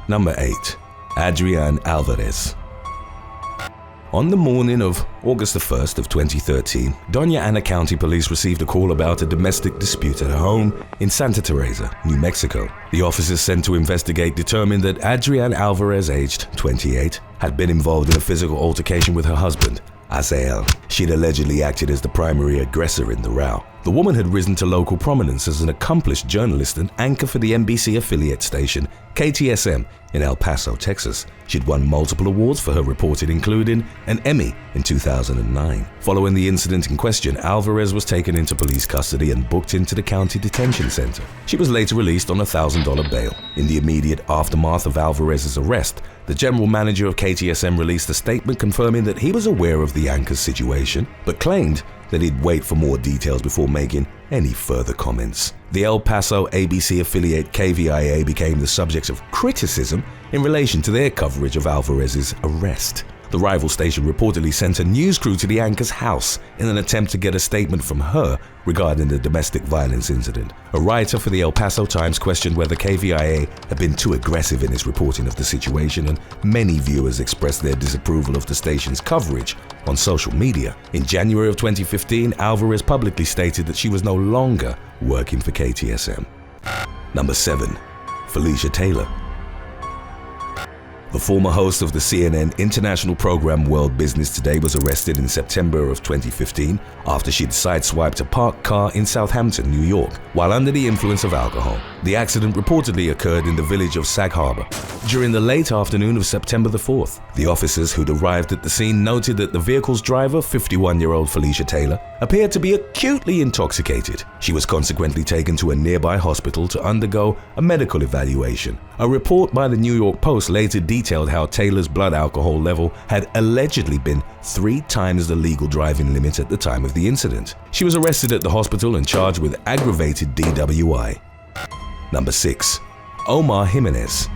Number 8. Adrian Alvarez. On the morning of August 1st of 2013, Doña Ana County Police received a call about a domestic dispute at a home in Santa Teresa, New Mexico. The officers sent to investigate determined that Adrian Alvarez, aged 28, had been involved in a physical altercation with her husband, Azael. She'd allegedly acted as the primary aggressor in the row. The woman had risen to local prominence as an accomplished journalist and anchor for the NBC affiliate station KTSM in El Paso, Texas. She'd won multiple awards for her reporting, including an Emmy in 2009. Following the incident in question, Alvarez was taken into police custody and booked into the county detention center. She was later released on a $1,000 bail. In the immediate aftermath of Alvarez's arrest, the general manager of KTSM released a statement confirming that he was aware of the anchor's situation, but claimed that he'd wait for more details before making any further comments. The El Paso ABC affiliate KVIA became the subject of criticism in relation to their coverage of Alvarez's arrest. The rival station reportedly sent a news crew to the anchor's house in an attempt to get a statement from her regarding the domestic violence incident. A writer for the El Paso Times questioned whether KVIA had been too aggressive in its reporting of the situation, and many viewers expressed their disapproval of the station's coverage on social media. In January of 2015, Alvarez publicly stated that she was no longer working for KTSM. Number 7. Felicia Taylor. The former host of the CNN international program World Business Today was arrested in September of 2015 after she'd sideswiped a parked car in Southampton, New York, while under the influence of alcohol. The accident reportedly occurred in the village of Sag Harbor during the late afternoon of September the 4th. The officers who'd arrived at the scene noted that the vehicle's driver, 51-year-old Felicia Taylor, appeared to be acutely intoxicated. She was consequently taken to a nearby hospital to undergo a medical evaluation. A report by the New York Post later detailed how Taylor's blood alcohol level had allegedly been 3 times the legal driving limit at the time of the incident. She was arrested at the hospital and charged with aggravated DWI. Number 6. Omar Jimenez.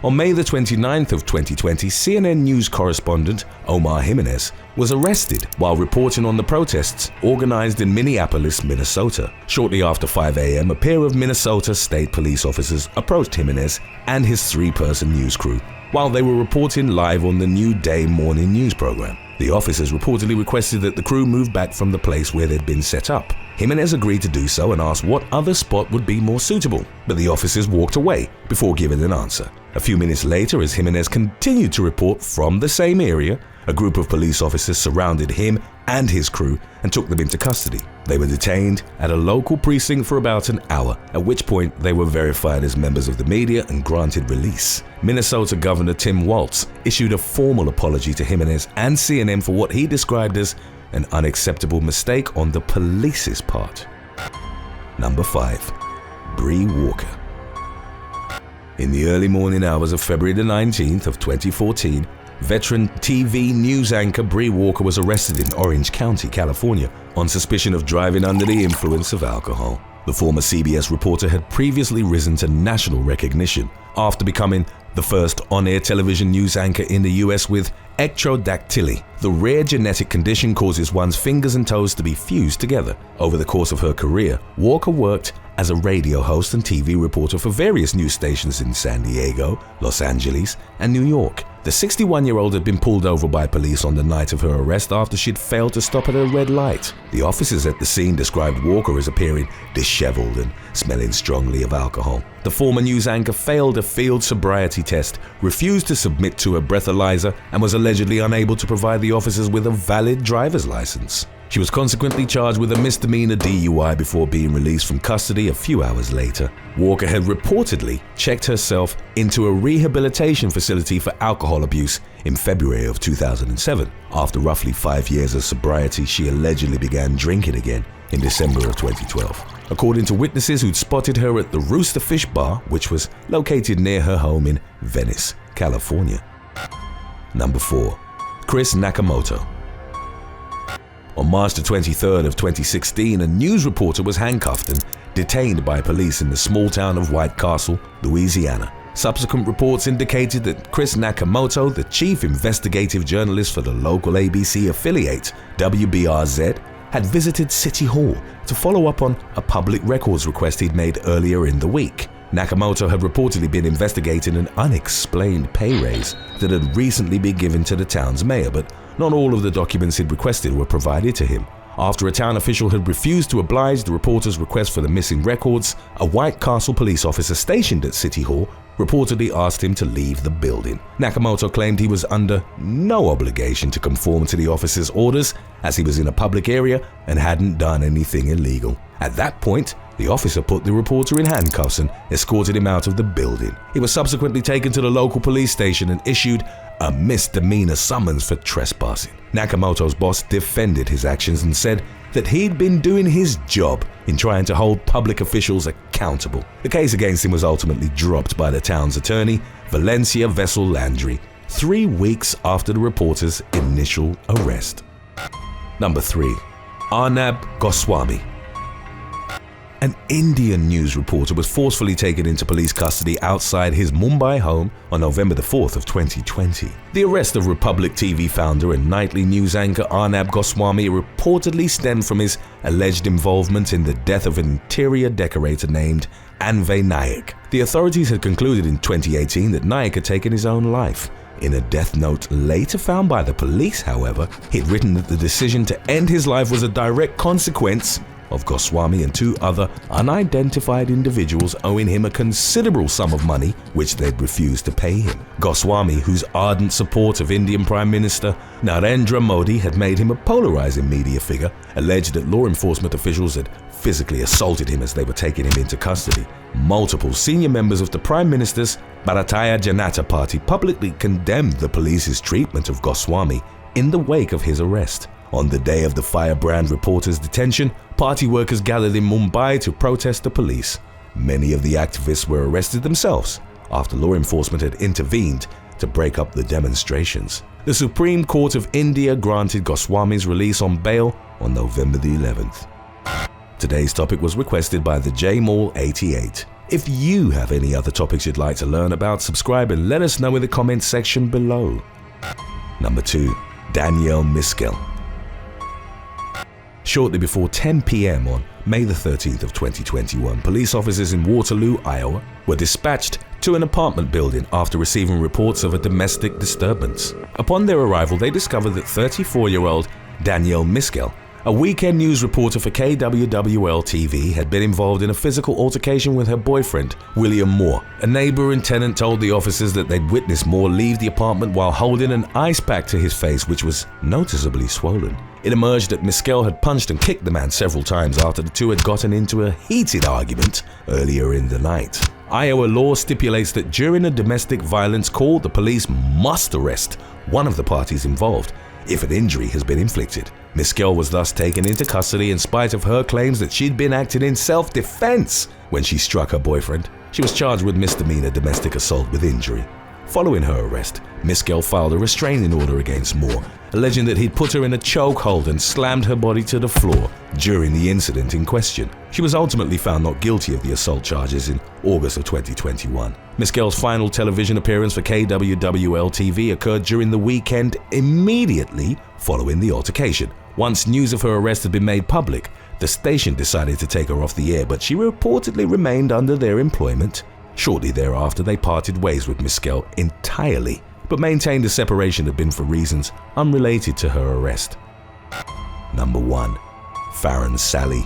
On May the 29th of 2020, CNN News correspondent Omar Jimenez was arrested while reporting on the protests organized in Minneapolis, Minnesota. Shortly after 5 a.m., a pair of Minnesota state police officers approached Jimenez and his 3-person news crew while they were reporting live on the New Day morning news program. The officers reportedly requested that the crew move back from the place where they'd been set up. Jimenez agreed to do so and asked what other spot would be more suitable, but the officers walked away before giving an answer. A few minutes later, as Jimenez continued to report from the same area, a group of police officers surrounded him and his crew and took them into custody. They were detained at a local precinct for about an hour, at which point they were verified as members of the media and granted release. Minnesota Governor Tim Walz issued a formal apology to Jimenez and CNN for what he described as an unacceptable mistake on the police's part. Number 5. Bree Walker. In the early morning hours of February the 19th of 2014, veteran TV news anchor Bree Walker was arrested in Orange County, California, on suspicion of driving under the influence of alcohol. The former CBS reporter had previously risen to national recognition after becoming the first on-air television news anchor in the US with ectrodactyly. The rare genetic condition causes one's fingers and toes to be fused together. Over the course of her career, Walker worked as a radio host and TV reporter for various news stations in San Diego, Los Angeles, and New York. The 61-year-old had been pulled over by police on the night of her arrest after she'd failed to stop at a red light. The officers at the scene described Walker as appearing disheveled and smelling strongly of alcohol. The former news anchor failed a field sobriety test, refused to submit to a breathalyzer, and was allegedly unable to provide the officers with a valid driver's license. She was consequently charged with a misdemeanor DUI before being released from custody a few hours later. Walker had reportedly checked herself into a rehabilitation facility for alcohol abuse in February of 2007. After roughly 5 years of sobriety, she allegedly began drinking again in December of 2012. According to witnesses who'd spotted her at the Rooster Fish Bar, which was located near her home in Venice, California. Number 4. Chris Nakamoto. On March the 23rd of 2016, a news reporter was handcuffed and detained by police in the small town of White Castle, Louisiana. Subsequent reports indicated that Chris Nakamoto, the chief investigative journalist for the local ABC affiliate, WBRZ, had visited City Hall to follow up on a public records request he'd made earlier in the week. Nakamoto had reportedly been investigating an unexplained pay raise that had recently been given to the town's mayor, but not all of the documents he'd requested were provided to him. After a town official had refused to oblige the reporter's request for the missing records, a White Castle police officer stationed at City Hall reportedly asked him to leave the building. Nakamoto claimed he was under no obligation to conform to the officer's orders, as he was in a public area and hadn't done anything illegal. At that point, the officer put the reporter in handcuffs and escorted him out of the building. He was subsequently taken to the local police station and issued a misdemeanor summons for trespassing. Nakamoto's boss defended his actions and said that he'd been doing his job in trying to hold public officials accountable. The case against him was ultimately dropped by the town's attorney, Valencia Vessel Landry, 3 weeks after the reporter's initial arrest. Number 3. Arnab Goswami. An Indian news reporter was forcefully taken into police custody outside his Mumbai home on November the 4th of 2020. The arrest of Republic TV founder and nightly news anchor Arnab Goswami reportedly stemmed from his alleged involvement in the death of an interior decorator named Anvay Nayak. The authorities had concluded in 2018 that Nayak had taken his own life. In a death note later found by the police, however, he'd written that the decision to end his life was a direct consequence of Goswami and 2 other unidentified individuals owing him a considerable sum of money which they'd refused to pay him. Goswami, whose ardent support of Indian Prime Minister Narendra Modi had made him a polarizing media figure, alleged that law enforcement officials had physically assaulted him as they were taking him into custody. Multiple senior members of the Prime Minister's Bharatiya Janata Party publicly condemned the police's treatment of Goswami in the wake of his arrest. On the day of the firebrand reporter's detention, party workers gathered in Mumbai to protest the police. Many of the activists were arrested themselves after law enforcement had intervened to break up the demonstrations. The Supreme Court of India granted Goswami's release on bail on November the 11th. Today's topic was requested by the JMall88. If you have any other topics you'd like to learn about, subscribe and let us know in the comments section below. Number 2. Danielle Miskill. Shortly before 10 p.m. on May the 13th of 2021, police officers in Waterloo, Iowa, were dispatched to an apartment building after receiving reports of a domestic disturbance. Upon their arrival, they discovered that 34-year-old Danielle Miskill, a weekend news reporter for KWWL-TV, had been involved in a physical altercation with her boyfriend, William Moore. A neighbor and tenant told the officers that they'd witnessed Moore leave the apartment while holding an ice pack to his face, which was noticeably swollen. It emerged that Miskill had punched and kicked the man several times after the two had gotten into a heated argument earlier in the night. Iowa law stipulates that during a domestic violence call, the police must arrest one of the parties involved if an injury has been inflicted. Miskill was thus taken into custody in spite of her claims that she'd been acting in self-defense when she struck her boyfriend. She was charged with misdemeanor domestic assault with injury. Following her arrest, Miskill filed a restraining order against Moore, alleging that he'd put her in a chokehold and slammed her body to the floor during the incident in question. She was ultimately found not guilty of the assault charges in August of 2021. Miskill's final television appearance for KWWL-TV occurred during the weekend immediately following the altercation. Once news of her arrest had been made public, the station decided to take her off the air, but she reportedly remained under their employment. Shortly thereafter, they parted ways with Miskill entirely, but maintained the separation had been for reasons unrelated to her arrest. Number 1. Farron Sally.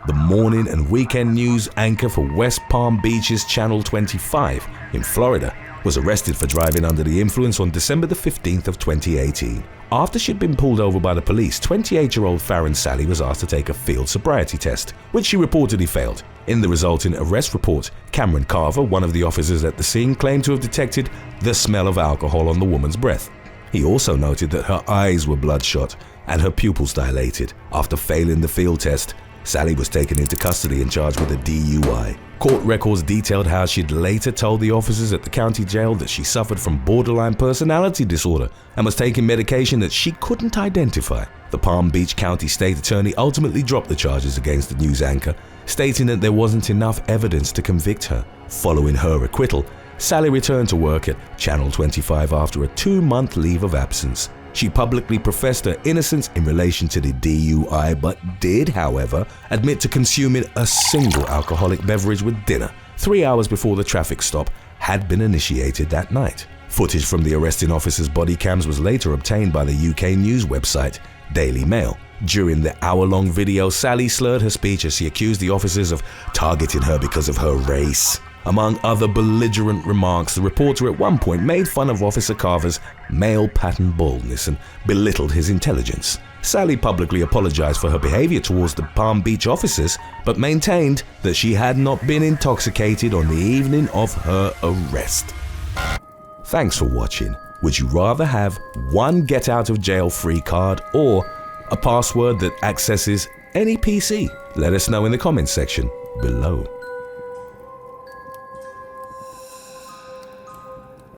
The morning and weekend news anchor for West Palm Beach's Channel 25 in Florida was arrested for driving under the influence on December the 15th of 2018. After she'd been pulled over by the police, 28-year-old Farron Sally was asked to take a field sobriety test, which she reportedly failed. In the resulting arrest report, Cameron Carver, one of the officers at the scene, claimed to have detected the smell of alcohol on the woman's breath. He also noted that her eyes were bloodshot and her pupils dilated. After failing the field test, Sally was taken into custody and charged with a DUI. Court records detailed how she'd later told the officers at the county jail that she suffered from borderline personality disorder and was taking medication that she couldn't identify. The Palm Beach County State Attorney ultimately dropped the charges against the news anchor, stating that there wasn't enough evidence to convict her. Following her acquittal, Sally returned to work at Channel 25 after a 2-month leave of absence. She publicly professed her innocence in relation to the DUI, but did, however, admit to consuming a single alcoholic beverage with dinner 3 hours before the traffic stop had been initiated that night. Footage from the arresting officer's body cams was later obtained by the UK news website Daily Mail. During the hour-long video, Sally slurred her speech as she accused the officers of targeting her because of her race. Among other belligerent remarks, the reporter at one point made fun of Officer Carver's male pattern baldness and belittled his intelligence. Sally publicly apologized for her behavior towards the Palm Beach officers, but maintained that she had not been intoxicated on the evening of her arrest. Thanks for watching. Would you rather have one get-out-of-jail-free card or a password that accesses any PC? Let us know in the comments section below.